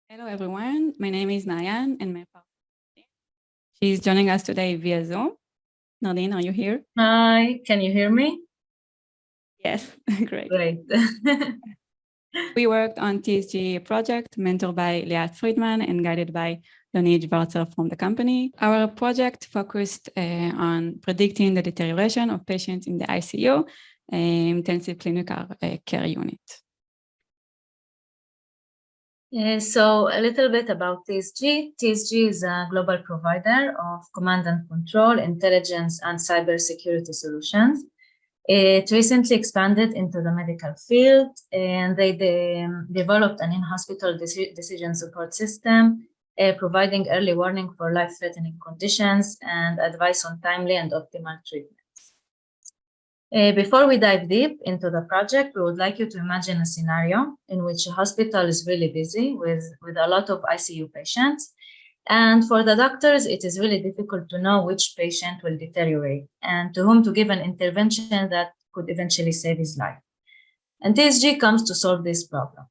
Hello, everyone. My name is Maayan, and my partner, she's joining us today via Zoom. Nardine, are you here? Hi, can you hear me? Yes, great. Great. We worked on TSG project mentored by Liat Friedman and guided by Leonid Varzer from the company. Our project focused on predicting the deterioration of patients in the ICU, intensive clinical care unit. So a little bit about TSG. TSG is a global provider of command and control, intelligence, and cybersecurity solutions. It recently expanded into the medical field, and they developed an in-hospital decision support system, providing early warning for life-threatening conditions and advice on timely and optimal treatment. Before we dive deep into the project, we would like you to imagine a scenario in which a hospital is really busy with a lot of ICU patients. And for the doctors, it is really difficult to know which patient will deteriorate and to whom to give an intervention that could eventually save his life. And TSG comes to solve this problem.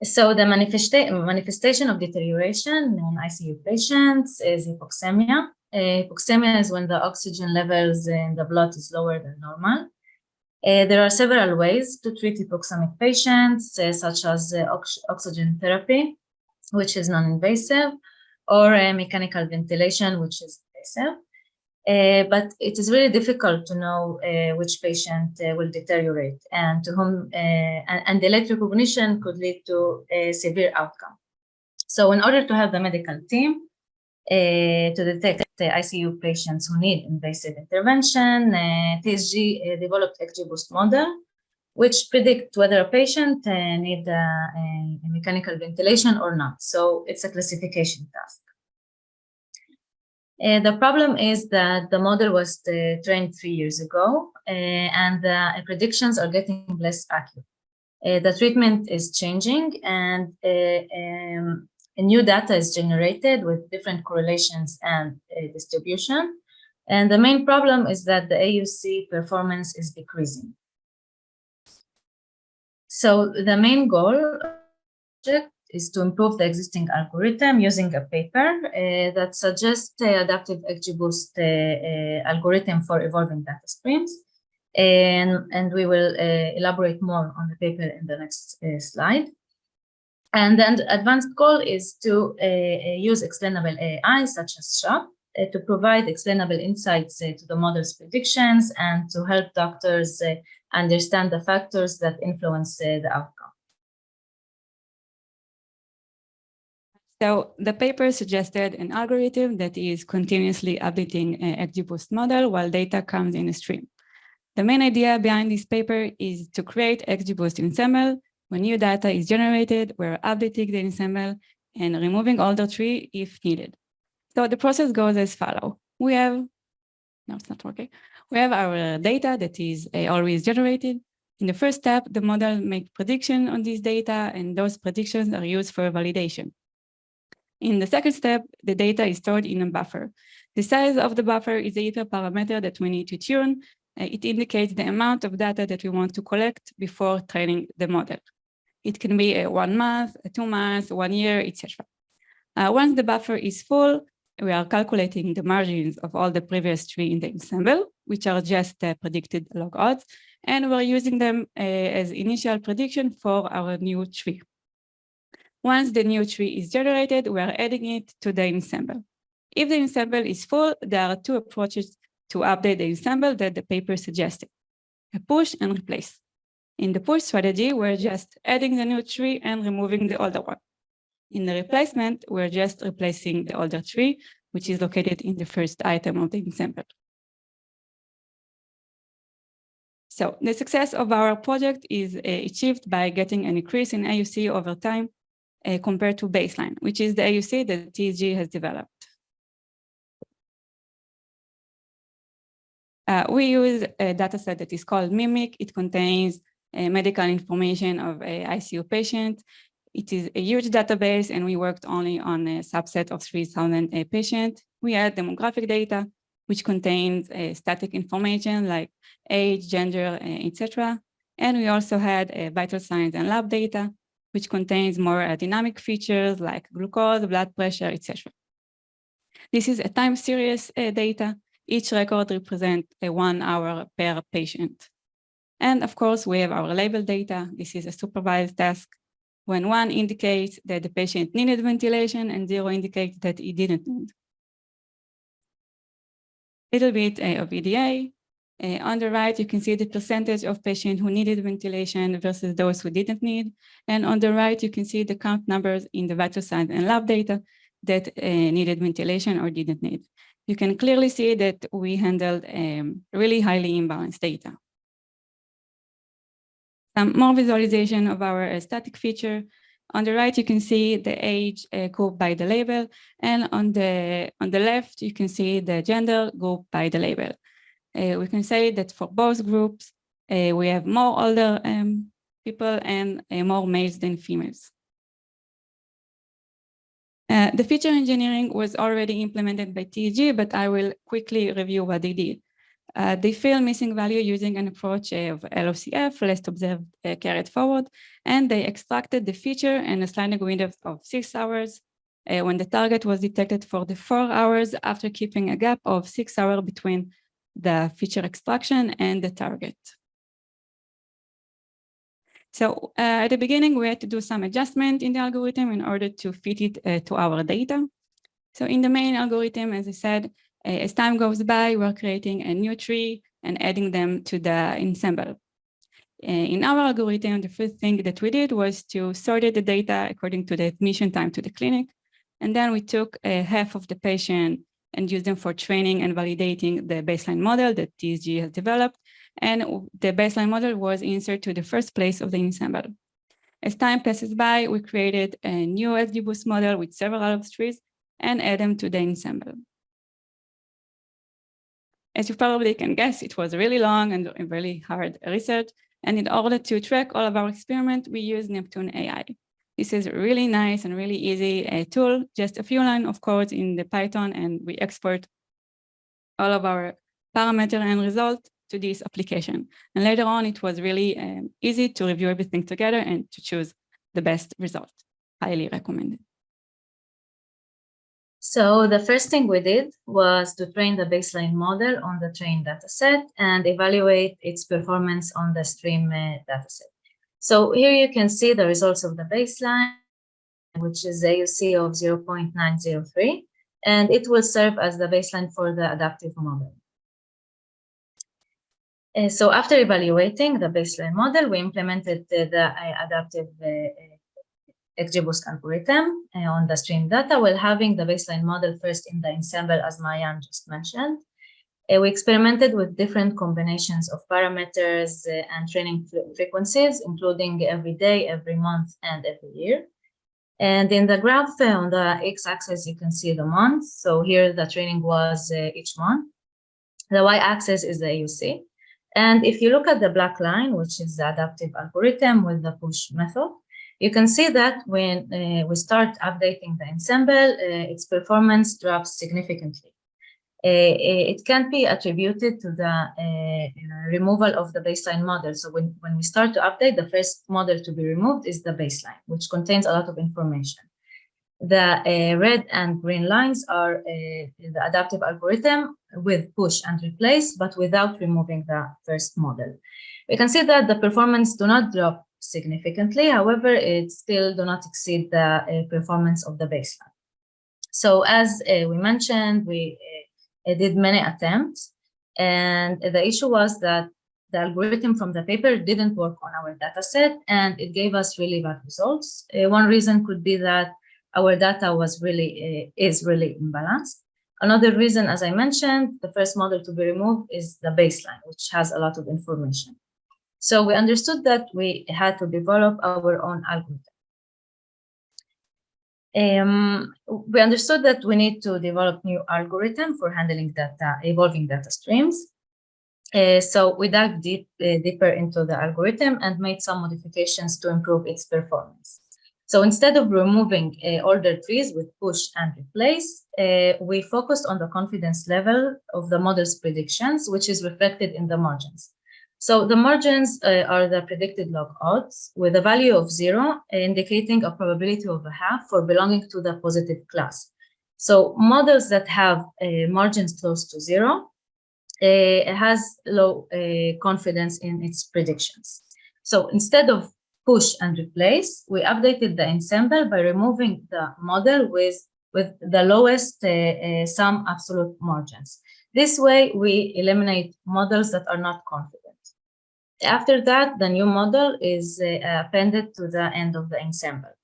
So the manifestation of deterioration in ICU patients is hypoxemia. Hypoxemia is when the oxygen levels in the blood is lower than normal. There are several ways to treat hypoxemic patients, such as oxygen therapy, which is non-invasive, or mechanical ventilation, which is invasive. But it is really difficult to know which patient will deteriorate and to whom, and the late recognition could lead to a severe outcome. So in order to have the medical team to detect the ICU patients who need invasive intervention, TSG developed XGBoost model, which predict whether a patient need a mechanical ventilation or not. So it's a classification task. The problem is that the model was trained 3 years ago, and the predictions are getting less accurate. The treatment is changing, and new data is generated with different correlations and distribution. And the main problem is that the AUC performance is decreasing. So the main goal of the project is to improve the existing algorithm using a paper that suggests adaptive XGBoost algorithm for evolving data streams. And we will elaborate more on the paper in the next slide. And then the advanced goal is to use explainable AI, such as SHOP, to provide explainable insights to the model's predictions and to help doctors understand the factors that influence the outcome. So the paper suggested an algorithm that is continuously updating an XGBoost model while data comes in a stream. The main idea behind this paper is to create XGBoost ensemble. When new data is generated, we're updating the ensemble and removing older tree if needed. So the process goes as follows. We have our data that is always generated. In the first step, the model makes prediction on this data, and those predictions are used for validation. In the second step, the data is stored in a buffer. The size of the buffer is a hyperparameter that we need to tune. It indicates the amount of data that we want to collect before training the model. It can be 1 month, 2 months, 1 year, etc. Once the buffer is full, we are calculating the margins of all the previous tree in the ensemble, which are just predicted log odds, and we're using them as initial prediction for our new tree. Once the new tree is generated, we are adding it to the ensemble. If the ensemble is full, there are 2 approaches to update the ensemble that the paper suggested: a push and replace. In the push strategy, we're just adding the new tree and removing the older one. In the replacement, we're just replacing the older tree, which is located in the first item of the ensemble. So the success of our project is achieved by getting an increase in AUC over time compared to baseline, which is the AUC that TSG has developed. We use a dataset that is called MIMIC. It contains medical information of ICU patients. It is a huge database, and we worked only on a subset of 3,000 patients. We had demographic data, which contains static information like age, gender, etc. And we also had vital signs and lab data. which contains more dynamic features like glucose, blood pressure, etc. This is a time series data. Each record represents 1 hour per patient. And of course, we have our label data. This is a supervised task. When 1 indicates that the patient needed ventilation and 0 indicates that he didn't need. Little bit of EDA. On the right, you can see the percentage of patients who needed ventilation versus those who didn't need. And on the right, you can see the count numbers in the vital signs and lab data that needed ventilation or didn't need. You can clearly see that we handled really highly imbalanced data. Some more visualization of our static feature. On the right, you can see the age grouped by the label, and on the left, you can see the gender grouped by the label. We can say that for both groups, we have more older people and more males than females. The feature engineering was already implemented by TSG, but I will quickly review what they did. They fill missing value using an approach of LOCF, last observed carried forward, and they extracted the feature in a sliding window of 6 hours when the target was detected for the 4 hours after keeping a gap of 6 hours between the feature extraction and the target. So at the beginning, we had to do some adjustment in the algorithm in order to fit it to our data. So in the main algorithm, as I said, as time goes by, we're creating a new tree and adding them to the ensemble. In our algorithm, the first thing that we did was to sort the data according to the admission time to the clinic. And then we took half of the patient and used them for training and validating the baseline model that TSG has developed. And the baseline model was inserted to the first place of the ensemble. As time passes by, we created a new XGBoost model with several trees and add them to the ensemble. As you probably can guess, it was really long and really hard research. And in order to track all of our experiments, we use Neptune AI. This is really nice and really easy tool, just a few lines of code in the Python, and we export all of our parameter and result to this application. And later on, it was really easy to review everything together and to choose the best result. Highly recommended. So the first thing we did was to train the baseline model on the trained dataset and evaluate its performance on the stream dataset. So here you can see the results of the baseline, which is AUC of 0.903, and it will serve as the baseline for the adaptive model. So after evaluating the baseline model, we implemented the adaptive XGBoost algorithm on the stream data while having the baseline model first in the ensemble, as Maayan just mentioned. We experimented with different combinations of parameters and training frequencies, including every day, every month, and every year. And in the graph on the x-axis, you can see the months. So here the training was each month. The y-axis is the AUC. And if you look at the black line, which is the adaptive algorithm with the push method, you can see that when we start updating the ensemble, its performance drops significantly. It can be attributed to the removal of the baseline model. So when we start to update, the first model to be removed is the baseline, which contains a lot of information. The red and green lines are the adaptive algorithm with push and replace, but without removing the first model. We can see that the performance do not drop significantly. However, it still do not exceed the performance of the baseline. So as we mentioned, we did many attempts, and the issue was that the algorithm from the paper didn't work on our data set, and it gave us really bad results. One reason could be that our data was is really imbalanced. Another reason, as I mentioned, the first model to be removed is the baseline, which has a lot of information. So we understood that we had to develop our own algorithm. We understood that we need to develop new algorithm for handling data, evolving data streams. So we dug deeper into the algorithm and made some modifications to improve its performance. So instead of removing older trees with push and replace, we focused on the confidence level of the model's predictions, which is reflected in the margins. So the margins are the predicted log odds with a value of 0, indicating a probability of a half for belonging to the positive class. So models that have margins close to 0 has low confidence in its predictions. So instead of push and replace, we updated the ensemble by removing the model with the lowest sum absolute margins. This way, we eliminate models that are not confident. After that, the new model is appended to the end of the ensemble.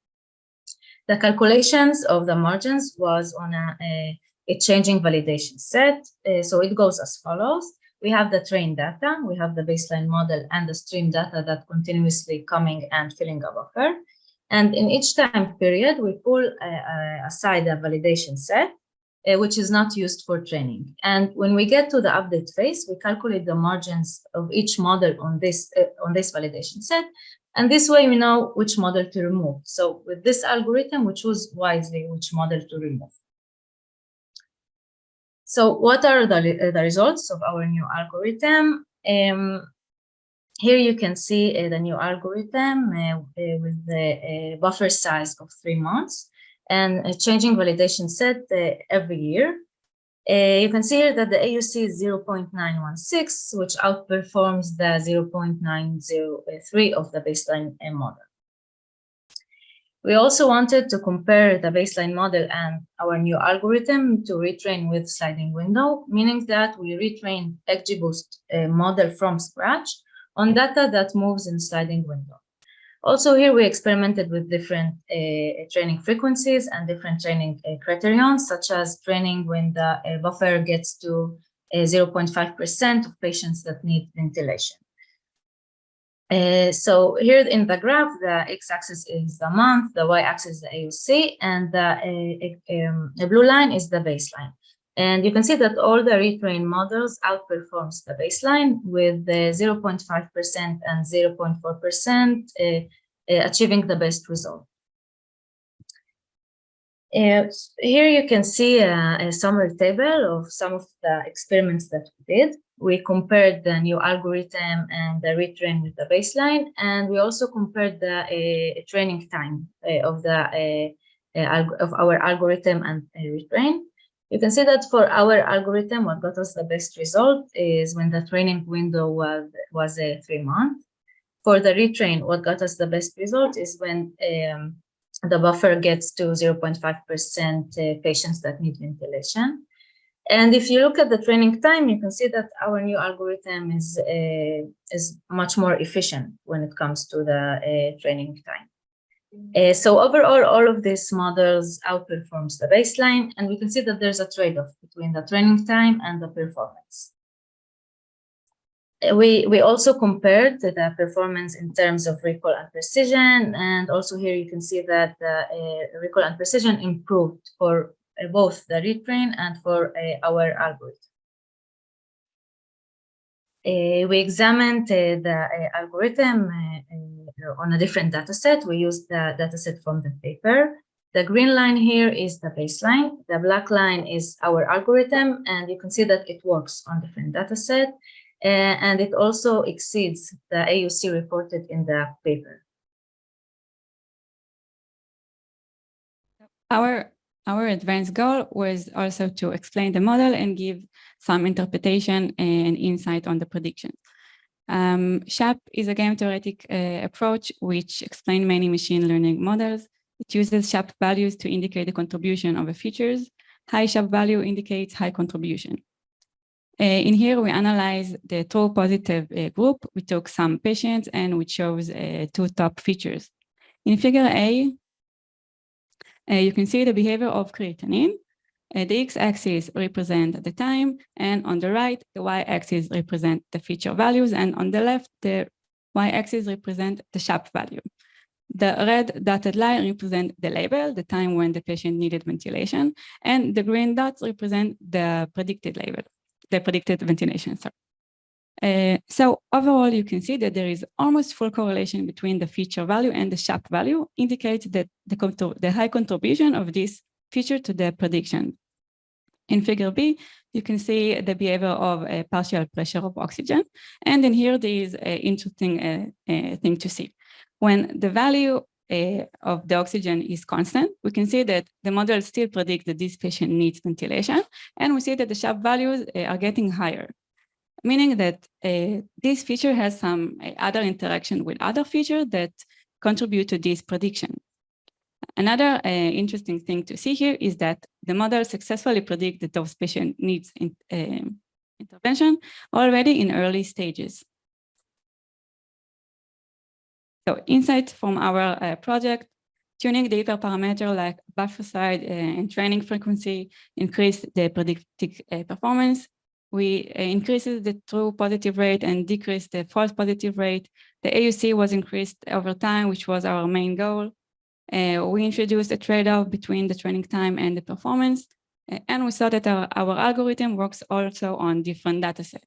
The calculations of the margins was on a changing validation set. So it goes as follows. We have the trained data, we have the baseline model and the stream data that continuously coming and filling a buffer. And in each time period, we pull aside a validation set, which is not used for training. And when we get to the update phase, we calculate the margins of each model on this validation set. And this way we know which model to remove. So with this algorithm, we choose wisely which model to remove. So what are the results of our new algorithm? Here you can see the new algorithm with the buffer size of 3 months and a changing validation set every year. You can see here that the AUC is 0.916, which outperforms the 0.903 of the baseline model. We also wanted to compare the baseline model and our new algorithm to retrain with sliding window, meaning that we retrain XGBoost model from scratch on data that moves in sliding window. Also here we experimented with different training frequencies and different training criterions, such as training when the buffer gets to 0.5% of patients that need ventilation. So here in the graph, the x-axis is the month, the y-axis is the AUC, and the blue line is the baseline. And you can see that all the retrained models outperforms the baseline with 0.5% and 0.4% achieving the best result. Here you can see a summary table of some of the experiments that we did. We compared the new algorithm and the retrain with the baseline, and we also compared the training time of our algorithm and retrain. You can see that for our algorithm, what got us the best result is when the training window was 3 months. For the retrain, what got us the best result is when the buffer gets to 0.5% patients that need ventilation. And if you look at the training time, you can see that our new algorithm is much more efficient when it comes to the training time. So overall, all of these models outperforms the baseline, and we can see that there's a trade-off between the training time and the performance. We also compared the performance in terms of recall and precision, and also here you can see that the recall and precision improved for both the retrain and for our algorithm. We examined the algorithm on a different data set. We used the data set from the paper. The green line here is the baseline. The black line is our algorithm, and you can see that it works on different data set. And it also exceeds the AUC reported in the paper. Our advanced goal was also to explain the model and give some interpretation and insight on the prediction. SHAP is a game theoretic approach which explains many machine learning models. It uses SHAP values to indicate the contribution of the features. High SHAP value indicates high contribution. In here, we analyze the true positive group. We took some patients and we chose 2 top features. In figure A, you can see the behavior of creatinine. The x-axis represents the time, and on the right, the y-axis represents the feature values, and on the left, the y-axis represents the SHAP value. The red dotted line represents the label, the time when the patient needed ventilation, and the green dots represent the predicted label, the predicted ventilation. So overall, you can see that there is almost full correlation between the feature value and the SHAP value, indicates that the high contribution of this feature to the prediction. In figure B, you can see the behavior of a partial pressure of oxygen. And in here, there is an interesting thing to see. When the value of the oxygen is constant, we can see that the model still predicts that this patient needs ventilation. And we see that the sharp values are getting higher, meaning that this feature has some other interaction with other features that contribute to this prediction. Another interesting thing to see here is that the model successfully predicts that those patient needs intervention already in early stages. So insights from our project, tuning the hyperparameter like buffer size and training frequency increased the predictive performance. We increased the true positive rate and decreased the false positive rate. The AUC was increased over time, which was our main goal. We introduced a trade-off between the training time and the performance, and we saw that our algorithm works also on different data sets.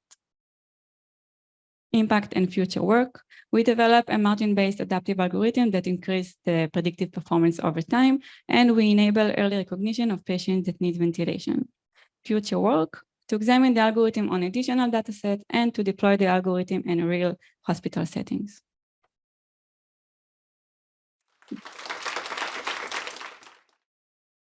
Impact and future work. We developed a margin-based adaptive algorithm that increased the predictive performance over time, and we enable early recognition of patients that need ventilation. Future work, to examine the algorithm on additional data sets and to deploy the algorithm in real hospital settings.